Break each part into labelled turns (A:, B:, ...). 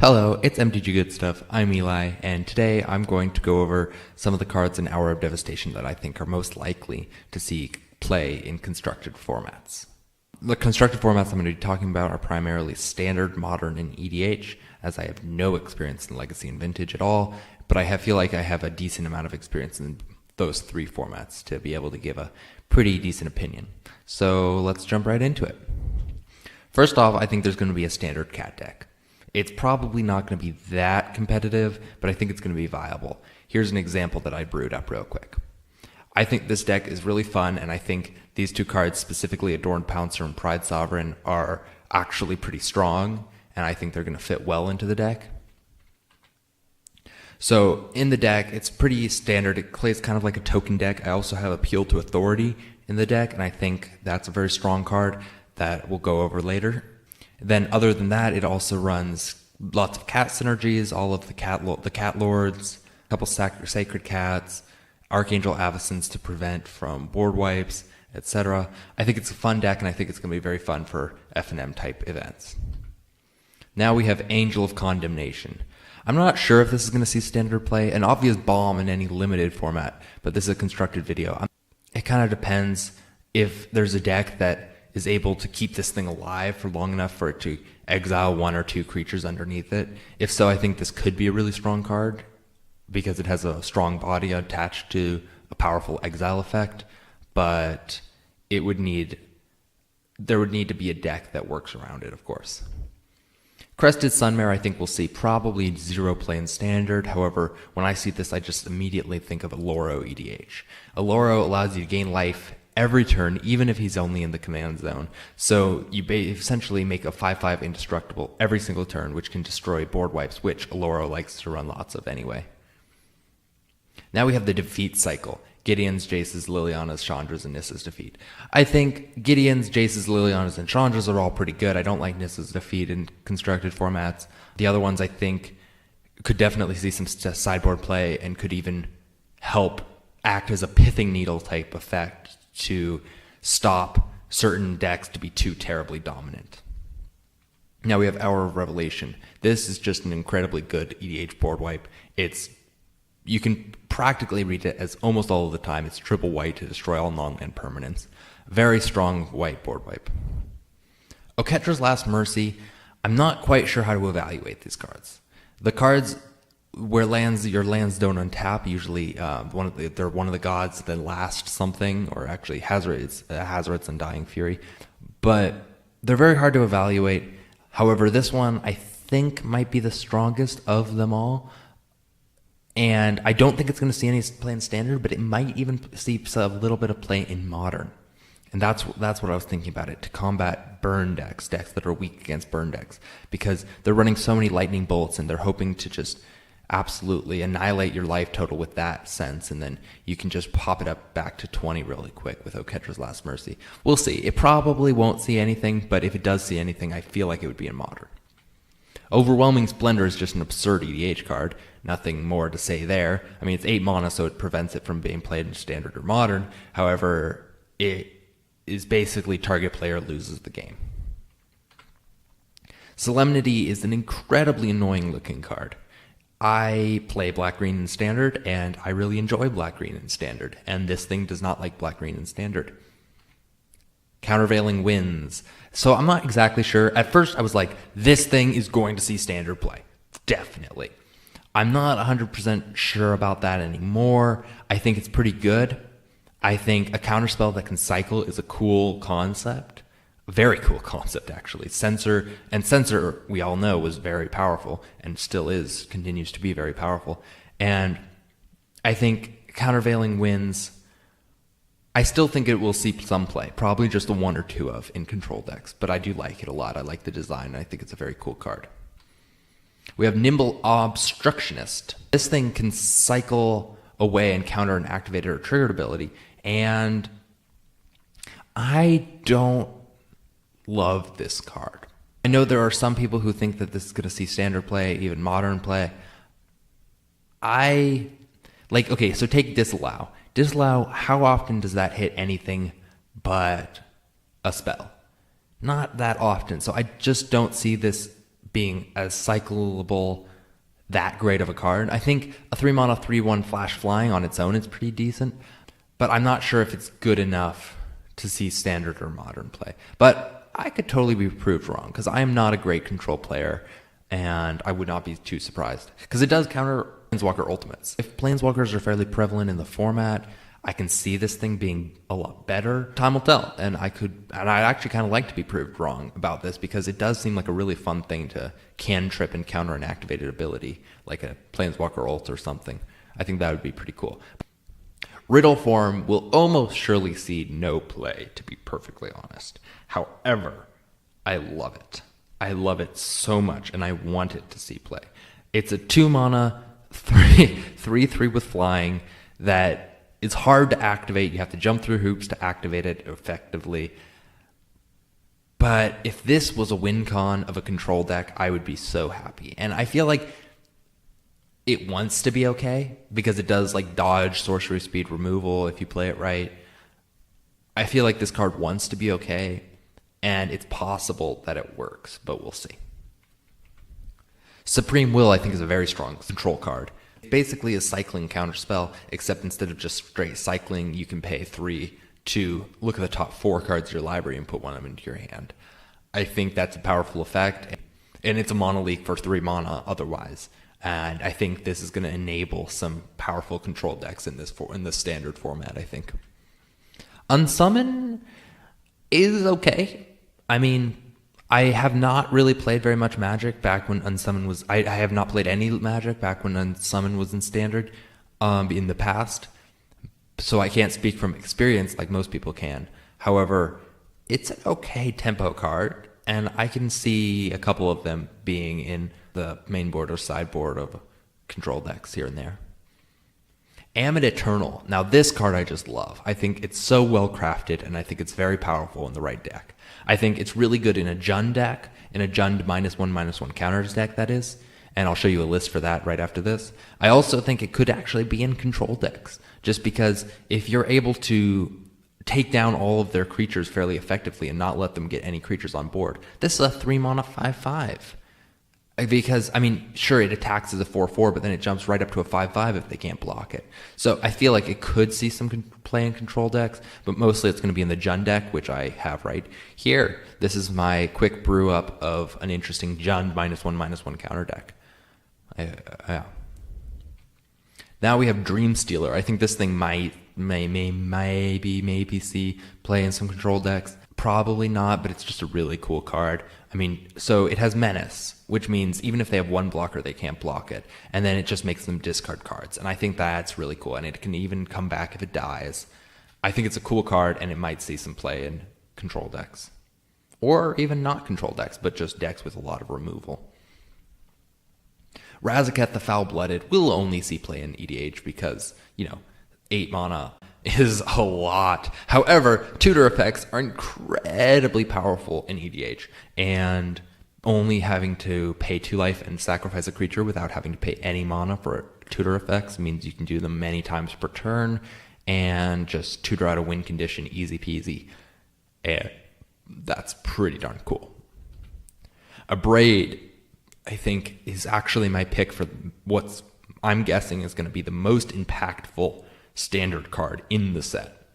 A: Hello, it's MTG Good Stuff. I'm Eli, and today I'm going to go over some of the cards in Hour of Devastation that I think are most likely to see play in constructed formats. The constructed formats I'm going to be talking about are primarily Standard, Modern, and EDH, as I have no experience in Legacy and Vintage at all, but I feel like I have a decent amount of experience in those three formats to be able to give a pretty decent opinion. So let's jump right into it. First off, I think there's going to be a Standard Cat deck. It's probably not going to be that competitive, but I think it's going to be viable. Here's an example that I brewed up real quick. I think this deck is really fun, and I think these two cards, specifically Adorned Pouncer and Pride Sovereign, are actually pretty strong, and I think they're going to fit well into the deck. So in the deck, it's pretty standard. It plays kind of like a token deck. I also have Appeal to Authority in the deck, and I think that's a very strong card that we'll go over later. Then other than that, it also runs lots of cat synergies, all of the cat lords, a couple sacred cats, Archangel Avacyn's to prevent from board wipes, etc. I think it's a fun deck, and I think it's going to be very fun for F&M type events. Now we have Angel of Condemnation. I'm not sure if this is going to see standard play, an obvious bomb in any limited format, but this is a constructed video. It kind of depends if there's a deck that is able to keep this thing alive for long enough for it to exile one or two creatures underneath it. If so, I think this could be a really strong card because it has a strong body attached to a powerful exile effect, but there would need to be a deck that works around it, of course. Crested Sunmare, I think we'll see probably zero play in Standard. However, when I see this, I just immediately think of Aloro EDH. Aloro allows you to gain life every turn, even if he's only in the command zone. So you essentially make a 5/5 indestructible every single turn, which can destroy board wipes, which Aloro likes to run lots of anyway. Now we have the defeat cycle. Gideon's, Jace's, Liliana's, Chandra's, and Nissa's defeat. I think Gideon's, Jace's, Liliana's, and Chandra's are all pretty good. I don't like Nissa's defeat in constructed formats. The other ones I think could definitely see some sideboard play and could even help act as a pithing needle type effect to stop certain decks to be too terribly dominant. Now we have Hour of Revelation. This is just an incredibly good EDH board wipe. You can practically read it as almost all of the time. It's triple white to destroy all non-land permanents. Very strong white board wipe. Oketra's Last Mercy. I'm not quite sure how to evaluate these cards. The cards where your lands don't untap, usually they're one of the gods that last something, or actually Hazoret's Undying Fury, but they're very hard to evaluate. However, this one I think might be the strongest of them all, and I don't think it's going to see any play in Standard, but it might even see a little bit of play in Modern, and that's what I was thinking about it, to combat burn decks that are weak against burn decks, because they're running so many lightning bolts and they're hoping to just absolutely annihilate your life total with that sense, and then you can just pop it up back to 20 really quick with Oketra's Last Mercy. We'll see. It probably won't see anything, but if it does see anything, I feel like it would be in Modern. Overwhelming Splendor is just an absurd EDH card. Nothing more to say there. I mean, it's 8 mana, so it prevents it from being played in Standard or Modern. However, it is basically target player loses the game. Solemnity is an incredibly annoying looking card. I play black-green in Standard, and I really enjoy black-green in Standard, and this thing does not like black-green in Standard. Countervailing Winds. So I'm not exactly sure. At first, I was like, this thing is going to see Standard play. Definitely. I'm not 100% sure about that anymore. I think it's pretty good. I think a counterspell that can cycle is a cool concept. Very cool concept, actually. Censor, we all know, was very powerful and still continues to be very powerful. And I think Countervailing Winds, I still think it will see some play, probably just a one or two of in control decks, but I do like it a lot. I like the design, and I think it's a very cool card. We have Nimble Obstructionist. This thing can cycle away and counter an activated or triggered ability, and I don't love this card. I know there are some people who think that this is going to see Standard play, even Modern play. Okay, so take Disallow. Disallow, how often does that hit anything but a spell? Not that often. So I just don't see this being as cyclable that great of a card. I think a 3-mana 3/1 flash flying on its own is pretty decent, but I'm not sure if it's good enough to see standard or modern play. But I could totally be proved wrong, because I am not a great control player, and I would not be too surprised, because it does counter Planeswalker ultimates. If Planeswalkers are fairly prevalent in the format, I can see this thing being a lot better. Time will tell, and I'd actually kind of like to be proved wrong about this, because it does seem like a really fun thing to cantrip and counter an activated ability, like a Planeswalker ult or something. I think that would be pretty cool. Riddle form will almost surely see no play, to be perfectly honest. However, I love it. I love it so much, and I want it to see play. It's a 2-mana, 3/3 with flying that is hard to activate. You have to jump through hoops to activate it effectively. But if this was a win con of a control deck, I would be so happy. And I feel like it wants to be okay, because it does like dodge sorcery speed removal if you play it right. I feel like this card wants to be okay, and it's possible that it works, but we'll see. Supreme Will, I think, is a very strong control card. It's basically a cycling counterspell, except instead of just straight cycling, you can pay 3 to look at the top 4 cards of your library and put one of them into your hand. I think that's a powerful effect, and it's a mono leak for 3 mana otherwise. And I think this is going to enable some powerful control decks in this standard format, I think. Unsummon is okay. I mean, I have not really played very much Magic back when Unsummon was... I have not played any Magic back when Unsummon was in Standard in the past. So I can't speak from experience like most people can. However, it's an okay tempo card, and I can see a couple of them being in the main board or sideboard of control decks here and there. Ammon Eternal. Now this card I just love. I think it's so well crafted, and I think it's very powerful in the right deck. I think it's really good in a Jund deck, in a Jund -1/-1 counters deck, that is. And I'll show you a list for that right after this. I also think it could actually be in control decks, just because if you're able to take down all of their creatures fairly effectively and not let them get any creatures on board, this is a 3-mana 5/5. Because, I mean, sure, it attacks as a 4/4, but then it jumps right up to a 5/5 if they can't block it. So I feel like it could see some play in control decks, but mostly it's going to be in the Jund deck, which I have right here. This is my quick brew up of an interesting Jund -1/-1 counter deck. Yeah. Now we have Dream Stealer. I think this thing maybe see play in some control decks. Probably not, but it's just a really cool card. I mean, so it has Menace, which means even if they have one blocker, they can't block it. And then it just makes them discard cards. And I think that's really cool. And it can even come back if it dies. I think it's a cool card, and it might see some play in control decks. Or even not control decks, but just decks with a lot of removal. Razaketh the Foul-Blooded will only see play in EDH because, 8 mana is a lot. However, tutor effects are incredibly powerful in EDH, and only having to pay 2 life and sacrifice a creature without having to pay any mana for tutor effects means you can do them many times per turn and just tutor out a win condition easy peasy. And that's pretty darn cool. Abrade, I think, is actually my pick for what's I'm guessing is going to be the most impactful standard card in the set.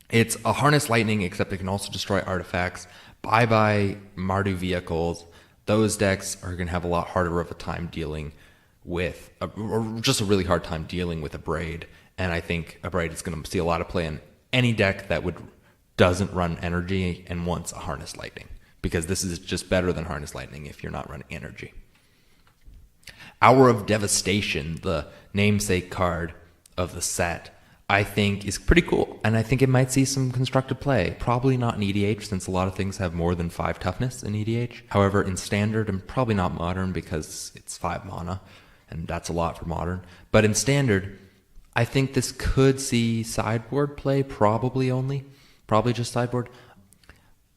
A: It's a Harness Lightning, except it can also destroy artifacts. Bye-bye Mardu vehicles. Those decks are going to have a lot harder of a time dealing with, or just a really hard time dealing with Abrade. And I think Abrade is going to see a lot of play in any deck that doesn't run energy and wants a Harness Lightning, because this is just better than Harness Lightning if you're not running energy. Hour of Devastation, the namesake card of the set, I think is pretty cool, and I think it might see some constructive play. Probably not in EDH, since a lot of things have more than 5 toughness in EDH. However, in Standard, and probably not Modern because it's 5 mana, and that's a lot for Modern. But in Standard, I think this could see sideboard play, probably just sideboard.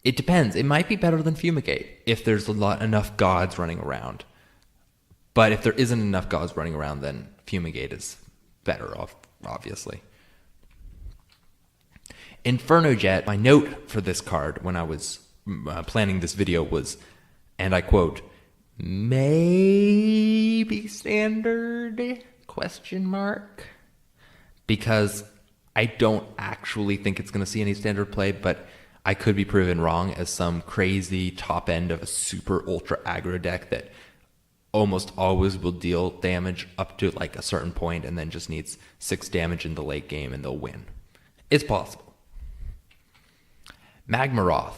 A: It depends. It might be better than Fumigate if there's enough gods running around. But if there isn't enough gods running around, then Fumigate is better off, obviously. Inferno Jet, my note for this card when I was planning this video was and I quote, maybe standard, question mark, because I don't actually think it's going to see any standard play, but I could be proven wrong as some crazy top end of a super ultra aggro deck that almost always will deal damage up to like a certain point and then just needs 6 damage in the late game and they'll win. It's possible. Magmaroth.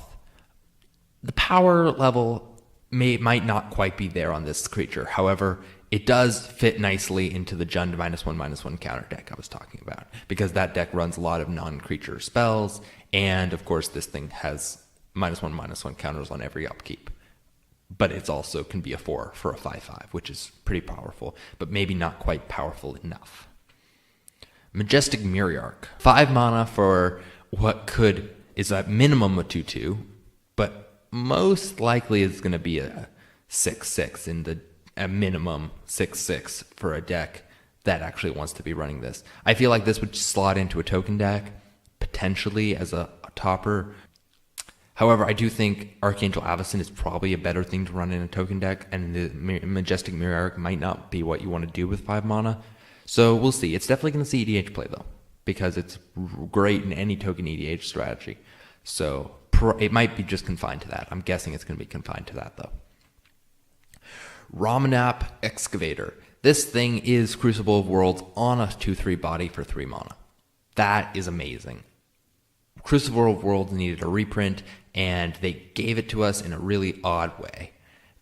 A: The power level might not quite be there on this creature. However, it does fit nicely into the Jund -1/-1 counter deck I was talking about, because that deck runs a lot of non-creature spells, and of course this thing has -1/-1 counters on every upkeep. But it's also can be a 4 for a 5/5, which is pretty powerful, but maybe not quite powerful enough. Majestic Myriarch. 5 mana for what is at minimum a 2/2, but most likely is going to be a 6/6 a minimum 6/6 for a deck that actually wants to be running this. I feel like this would slot into a token deck, potentially as a topper. However, I do think Archangel Avacyn is probably a better thing to run in a token deck, and the Majestic Myriarch might not be what you want to do with 5 mana. So we'll see. It's definitely going to see EDH play, though, because it's great in any token EDH strategy. So it might be just confined to that. I'm guessing it's going to be confined to that, though. Ramanap Excavator. This thing is Crucible of Worlds on a 2/3 body for 3 mana. That is amazing. Crucible of Worlds needed a reprint, and they gave it to us in a really odd way.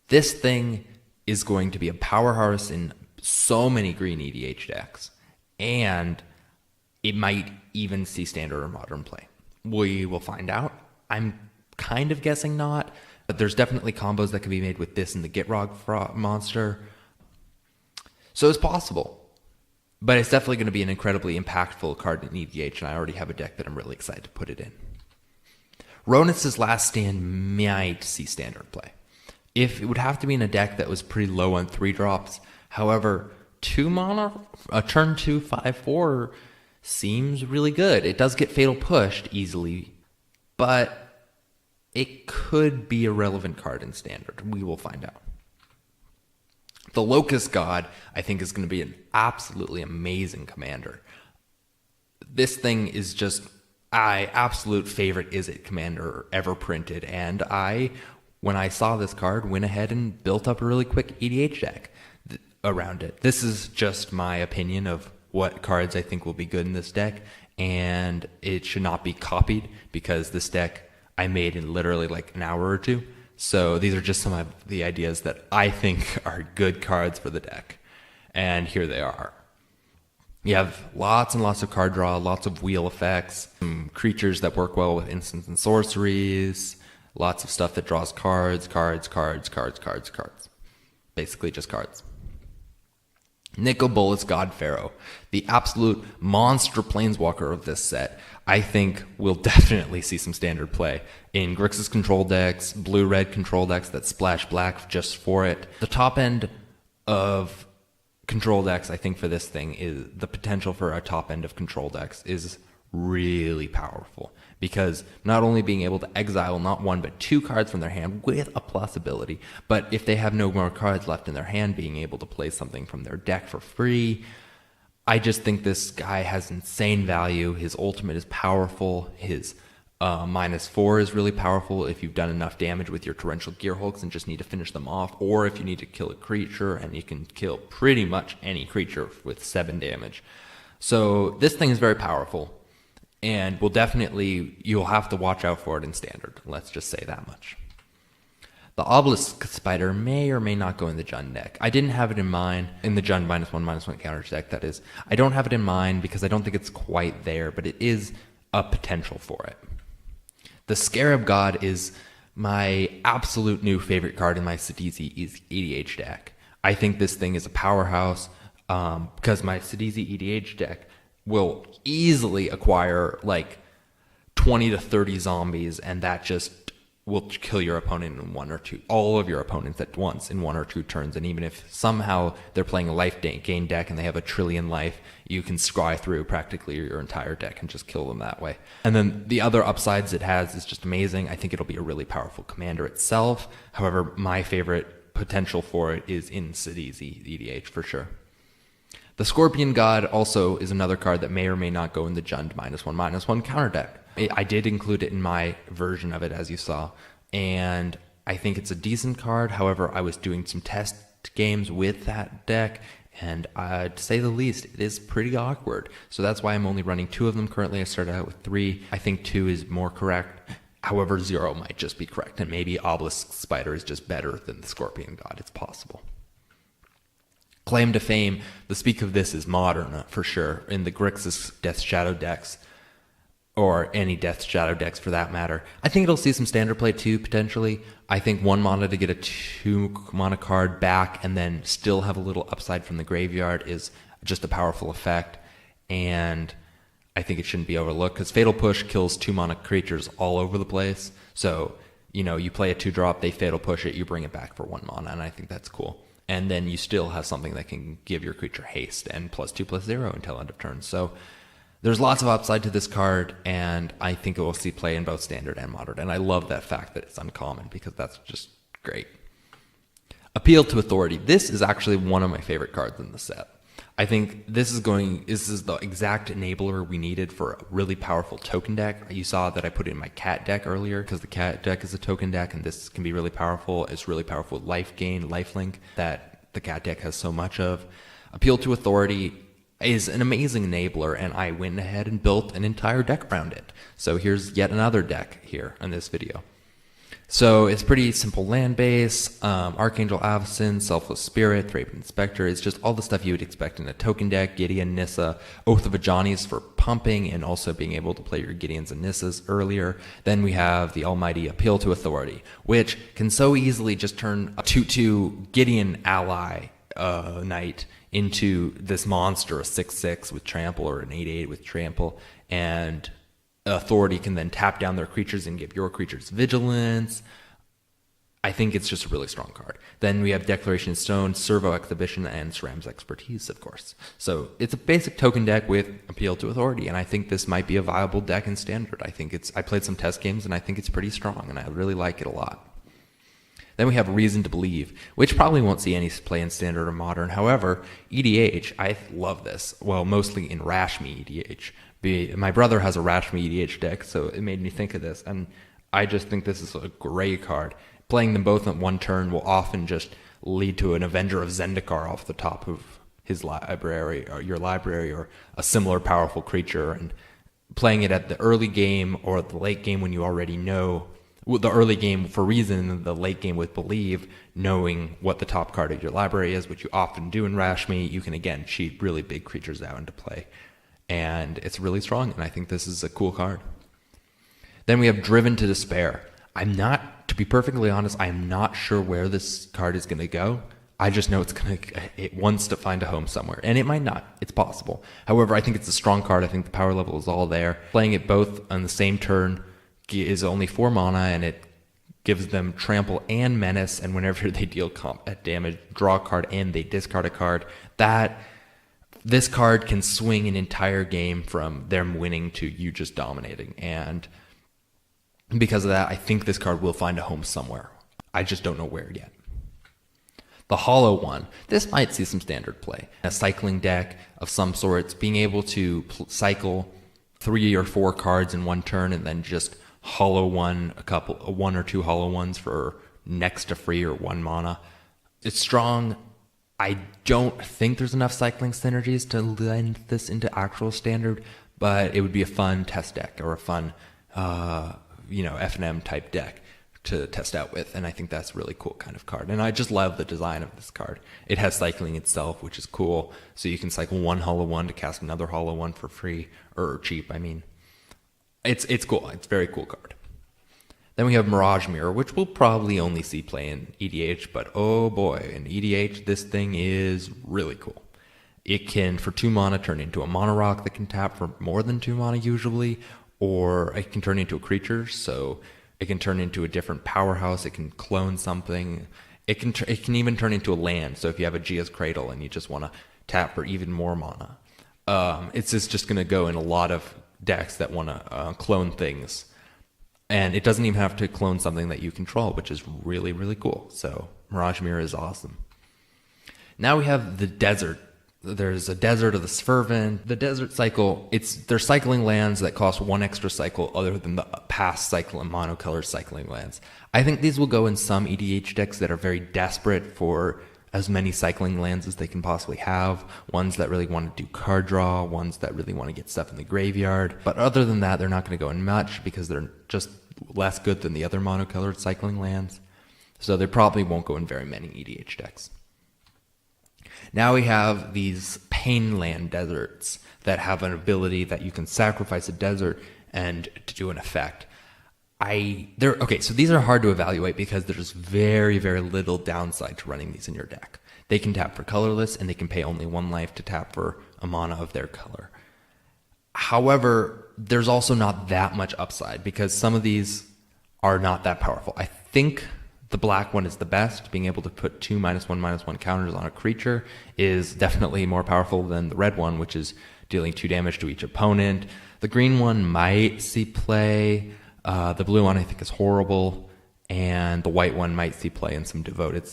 A: This thing is going to be a powerhouse in so many green EDH decks, and it might even see standard or modern play. We will find out. I'm kind of guessing not, but there's definitely combos that can be made with this and the Gitrog monster. So it's possible. But it's definitely going to be an incredibly impactful card in EDH, and I already have a deck that I'm really excited to put it in. Ronus' Last Stand might see standard play. If it would have to be in a deck that was pretty low on 3 drops. However, 2 mana, a turn 2 5/4 seems really good. It does get Fatal Pushed easily, but it could be a relevant card in standard. We will find out. The Locust God, I think, is going to be an absolutely amazing commander. This thing is just my absolute favorite Izzet commander ever printed, and when I saw this card, went ahead and built up a really quick EDH deck around it. This is just my opinion of what cards I think will be good in this deck, and it should not be copied, because this deck I made in literally like an hour or 2. So these are just some of the ideas that I think are good cards for the deck. And here they are. You have lots and lots of card draw, lots of wheel effects, some creatures that work well with instants and sorceries, lots of stuff that draws cards. Basically just cards. Nicol God Pharaoh, the absolute monster planeswalker of this set, I think will definitely see some standard play in Grixis control decks, blue-red control decks that splash black just for it. The top end of control decks, I think, for this thing is the potential for a top end of control decks is really powerful, because not only being able to exile not 1 but 2 cards from their hand with a plus ability, but if they have no more cards left in their hand, being able to play something from their deck for free. I just think this guy has insane value. His ultimate is powerful. His -4 is really powerful if you've done enough damage with your Torrential Gearhulks and just need to finish them off, or if you need to kill a creature, and you can kill pretty much any creature with 7 damage. So this thing is very powerful, and you'll have to watch out for it in standard. Let's just say that much. The Obelisk Spider may or may not go in the Jund deck. I didn't have it in mind in the Jund -1/-1 counter deck, that is. I don't have it in mind because I don't think it's quite there, but it is a potential for it. The Scarab God is my absolute new favorite card in my Sidisi EDH deck. I think this thing is a powerhouse because my Sidisi EDH deck will easily acquire like 20 to 30 zombies, and that just will kill your opponent in one or two, all of your opponents at once in one or two turns. And even if somehow they're playing a life gain deck and they have a trillion life, you can scry through practically your entire deck and just kill them that way. And then the other upsides it has is just amazing. I think it'll be a really powerful commander itself. However, my favorite potential for it is in Cities EDH for sure. The Scorpion God also is another card that may or may not go in the Jund -1/-1 counter deck. I did include it in my version of it, as you saw, and I think it's a decent card. However, I was doing some test games with that deck, and to say the least, it is pretty awkward. So that's why I'm only running 2 of them currently. I started out with 3. I think 2 is more correct. However, 0 might just be correct, and maybe Obelisk Spider is just better than the Scorpion God. It's possible. Claim to Fame, the speak of this is modern for sure. In the Grixis Death Shadow decks, or any Death Shadow decks for that matter. I think it'll see some standard play too, potentially. I think 1 mana to get a 2 mana card back and then still have a little upside from the graveyard is just a powerful effect. And I think it shouldn't be overlooked because Fatal Push kills 2 mana creatures all over the place. So, you play a 2-drop, they Fatal Push it, you bring it back for 1 mana, and I think that's cool. And then you still have something that can give your creature haste and +2/+0 until end of turn. So there's lots of upside to this card, and I think it will see play in both standard and modern. And I love that fact that it's uncommon because that's just great. Appeal to Authority. This is actually one of my favorite cards in the set. I think this is the exact enabler we needed for a really powerful token deck. You saw that I put it in my cat deck earlier because the cat deck is a token deck, and this can be really powerful. It's really powerful life gain, lifelink that the cat deck has so much of. Appeal to Authority is an amazing enabler, and I went ahead and built an entire deck around it. So here's yet another deck here in this video. So it's pretty simple land base, Archangel Avacyn, Selfless Spirit, Thraben Inspector. It's just all the stuff you would expect in a token deck. Gideon, Nissa, Oath of Ajani's for pumping and also being able to play your Gideons and Nissas earlier. Then we have the almighty Appeal to Authority, which can so easily just turn a 2/2 Gideon ally knight into this monster, a 6/6 with trample or an 8/8 with trample, and Authority can then tap down their creatures and give your creatures vigilance. I think it's just a really strong card. Then we have Declaration of Stone, Servo Exhibition, and SRAM's Expertise, of course. So it's a basic token deck with Appeal to Authority, and I think this might be a viable deck in Standard. I played some test games, and I think it's pretty strong, and I really like it a lot. Then we have Reason to Believe, which probably won't see any play in Standard or Modern. However, EDH, I love this. Well, mostly in Rashmi EDH. My brother has a Rashmi EDH deck, so it made me think of this. And I just think this is a great card. Playing them both at 1 turn will often just lead to an Avenger of Zendikar off the top of his library, or your library, or a similar powerful creature. And playing it at the early game or the late game when you already know the early game for Reason and the late game with Believe, knowing what the top card of your library is, which you often do in Rashmi, you can again cheat really big creatures out into play. And it's really strong, and I think this is a cool card. Then we have Driven to Despair. To be perfectly honest, I'm not sure where this card is going to go. I just know it wants to find a home somewhere, and it might not. It's possible. However, I think it's a strong card. I think the power level is all there. Playing it both on the same turn is only 4 mana, and it gives them Trample and Menace, and whenever they deal combat damage, draw a card and they discard a card. This card can swing an entire game from them winning to you just dominating. And because of that, I think this card will find a home somewhere. I just don't know where yet. The Hollow One. This might see some standard play. A cycling deck of some sorts, being able to cycle 3 or 4 cards in 1 turn and then just hollow one, 1 or 2 hollow ones for next to free or 1 mana. It's strong. I don't think there's enough cycling synergies to lend this into actual Standard, but it would be a fun test deck or a fun, F&M type deck to test out with, and I think that's a really cool kind of card. And I just love the design of this card. It has cycling itself, which is cool, so you can cycle 1 hollow one to cast another hollow one for free, or cheap, I mean. It's cool. It's a very cool card. Then we have Mirage Mirror, which we'll probably only see play in EDH, but oh boy, in EDH, this thing is really cool. It can, for 2 mana, turn into a Mono Rock that can tap for more than 2 mana usually, or it can turn into a creature, so It can turn into a different powerhouse. It can clone something. It can even turn into a land. So if you have a Gia's Cradle and you just want to tap for even more mana, it's just going to go in a lot of decks that want to clone things. And it doesn't even have to clone something that you control, which is really, really cool. So Mirage Mirror is awesome. Now we have the desert. There's a Desert of the Fervent. The desert cycle, they're cycling lands that cost one extra cycle other than the past cycle and monocolor cycling lands. I think these will go in some EDH decks that are very desperate for as many cycling lands as they can possibly have, ones that really want to do card draw, ones that really want to get stuff in the graveyard. But other than that, they're not going to go in much because they're just less good than the other monocolored cycling lands. So they probably won't go in very many EDH decks. Now we have these Pain Land deserts that have an ability that you can sacrifice a desert and to do an effect. Okay, so these are hard to evaluate because there's very, very little downside to running these in your deck. They can tap for colorless, and they can pay only 1 life to tap for a mana of their color. However, there's also not that much upside because some of these are not that powerful. I think the black one is the best. Being able to put 2 -1/-1 counters on a creature is definitely more powerful than the red one, which is dealing 2 damage to each opponent. The green one might see play. The blue one I think is horrible, and the white one might see play in some devoted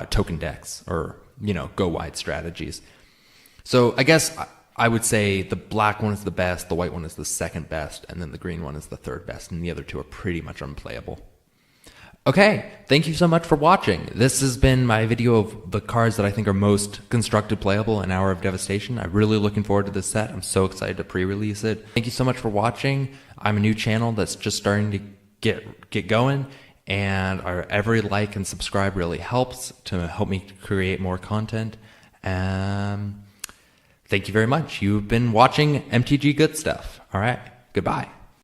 A: token decks or go wide strategies. So I guess I would say the black one is the best, the white one is the second best, and then the green one is the third best, and the other two are pretty much unplayable. Okay, thank you so much for watching. This has been my video of the cards that I think are most constructed playable in Hour of Devastation. I'm really looking forward to this set. I'm so excited to pre-release it. Thank you so much for watching. I'm a new channel that's just starting to get going, and every like and subscribe really helps to help me create more content. Thank you very much. You've been watching MTG Good Stuff. All right, goodbye.